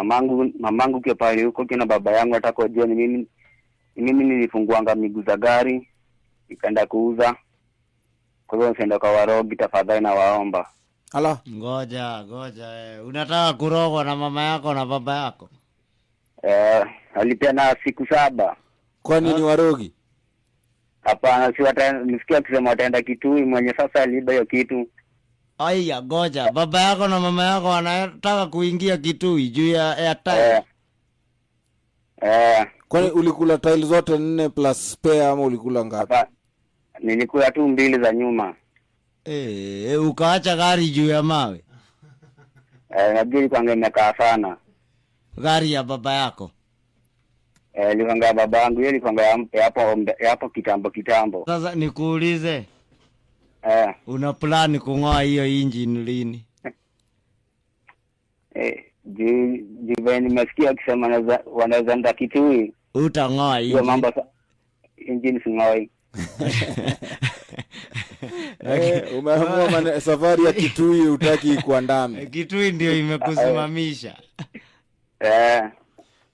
mamangu kwa pale huko kina baba yangu atako jioni mimi nilifunguanga miguu za gari nikaenda kuuza. Kwa hivyo nikaenda kwa warogi, tafadhali na waomba. Ala, Ngoja. Unataka kurogwa na mama yako na baba yako? Alipeana siku 7. kwa nini warogi? Hapana, nisikia akisema wataenda Kitui, mwenye sasa aliba hiyo kitu. Aya, ngoja. Baba yako na mama yako wanataka kuingia Kitui juu ya airtime. Kwani ulikula tile zote 4 plus spare ama ulikula ngapi? Hapa nilikula tu 2 za nyuma. Ukaacha gari juu ya mawe? Najua kwanza imekaa sana. Gari ya baba yako? Ilipanga baba yangu, yeye ilipanga hapo kitambo. Sasa nikuulize. Una plan kung'oa hiyo engine lini? Jiveni nimesikia akisema wanaweza nda Kitui. Utang'oa engine. Hiyo mambo engine sing'oi. Umeamua safari ya Kitui utaki kuandame. Kitui ndio imekusimamisha.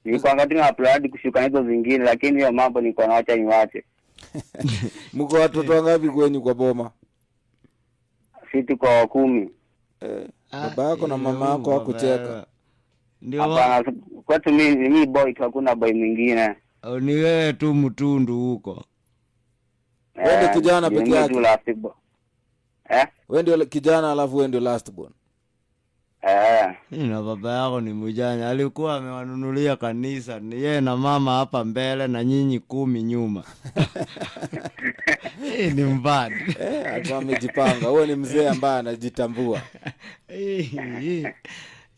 Nilikuwa ngatina plan kushuka hizo zingine, lakini hiyo mambo nilikuwa naacha niwache. Mko watoto wangapi kwenyu kwa boma? Sisi kwa 10. Baba yako na mama yako wakucheka? Ndio. Hapana, kwetu mimi boy tu, hakuna boy mwingine. Ni wewe tu mtundu huko. Wewe ndio kijana pekee yake? Wewe ndio kijana alafu wewe ndio last born? Na baba yako ni mjanja, alikuwa amewanunulia kanisa, ni yeye na mama hapa mbele na nyinyi 10 nyuma. Ni mbadi. Alikuwa amejipanga. Wewe ni mzee ambaye anajitambua.